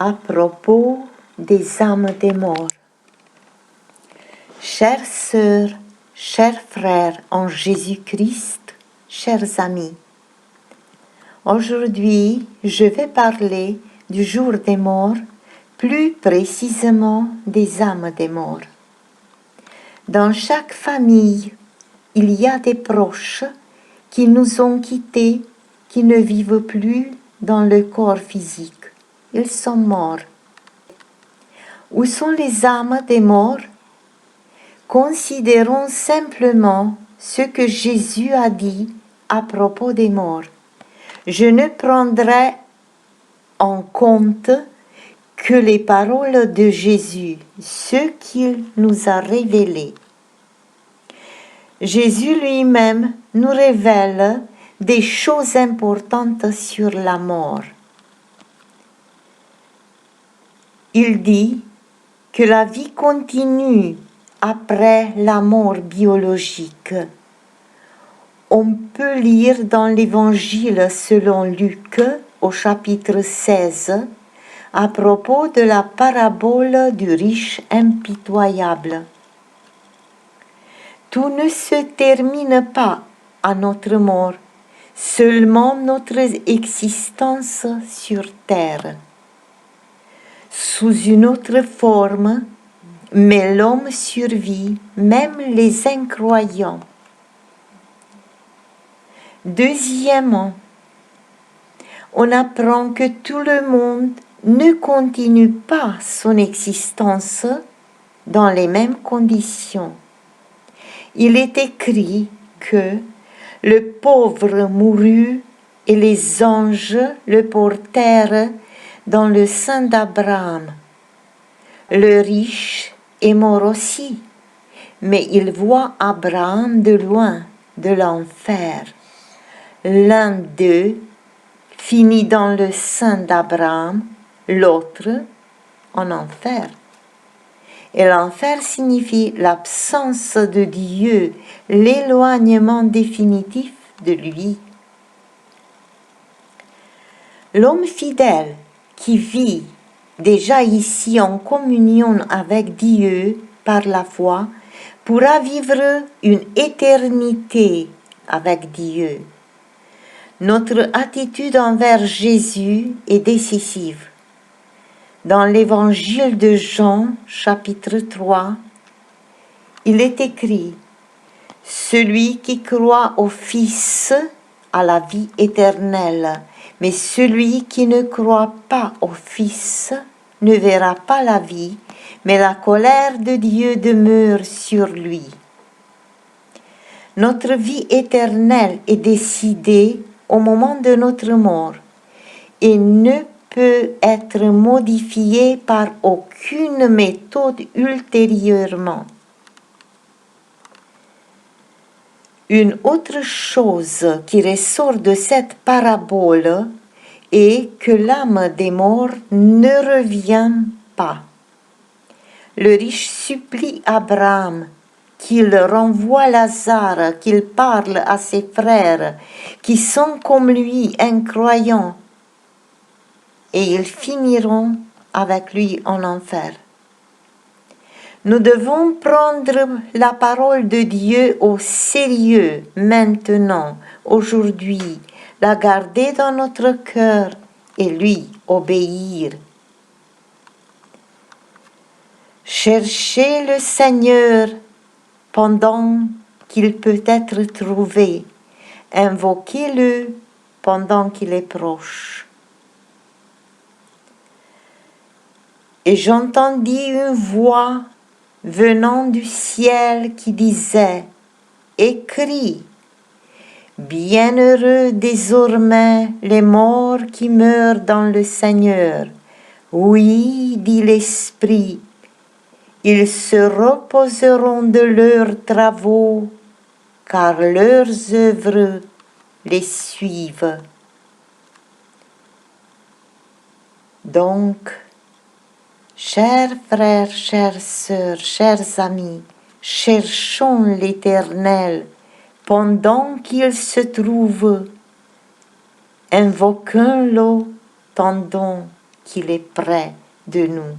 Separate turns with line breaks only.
à propos des âmes des morts. Chères sœurs, chers frères en Jésus-Christ, chers amis, aujourd'hui je vais parler du jour des morts, plus précisément des âmes des morts. Dans chaque famille, il y a des proches qui nous ont quittés, qui ne vivent plus dans le corps physique. Ils sont morts. Où sont les âmes des morts? Considérons simplement ce que Jésus a dit à propos des morts. Je ne prendrai en compte que les paroles de Jésus, ce qu'il nous a révélé. Jésus lui-même nous révèle des choses importantes sur la mort. Il dit que la vie continue après la mort biologique. On peut lire dans l'Évangile selon Luc au chapitre 16 à propos de la parabole du riche impitoyable. Tout ne se termine pas à notre mort, seulement notre existence sur terre. Sous une autre forme, mais l'homme survit, même les incroyants. Deuxièmement, on apprend que tout le monde ne continue pas son existence dans les mêmes conditions. Il est écrit que le pauvre mourut et les anges le portèrent dans le sein d'Abraham. Le riche est mort aussi, mais il voit Abraham de loin, de l'enfer. L'un d'eux finit dans le sein d'Abraham, l'autre en enfer. Et l'enfer signifie l'absence de Dieu, l'éloignement définitif de lui. L'homme fidèle qui vit déjà ici en communion avec Dieu par la foi pourra vivre une éternité avec Dieu. Notre attitude envers Jésus est décisive. Dans l'évangile de Jean, chapitre 3, il est écrit « Celui qui croit au Fils a la vie éternelle, mais celui qui ne croit pas au Fils ne verra pas la vie, mais la colère de Dieu demeure sur lui. » Notre vie éternelle est décidée au moment de notre mort et ne peut être modifiée par aucune méthode ultérieurement. Une autre chose qui ressort de cette parabole est que l'âme des morts ne revient pas. Le riche supplie Abraham qu'il renvoie Lazare, qu'il parle à ses frères qui sont comme lui incroyants, et ils finiront avec lui en enfer. Nous devons prendre la parole de Dieu au sérieux maintenant, aujourd'hui, la garder dans notre cœur et lui obéir. Cherchez le Seigneur pendant qu'il peut être trouvé. Invoquez-le pendant qu'il est proche. Et j'entendis une voix venant du ciel qui disait « Écris, bienheureux désormais les morts qui meurent dans le Seigneur. Oui, dit l'Esprit, ils se reposeront de leurs travaux, car leurs œuvres les suivent. » Donc, chers frères, chères sœurs, chers amis, cherchons l'Éternel pendant qu'il se trouve. Invoquons-le, tendons qu'il est près de nous.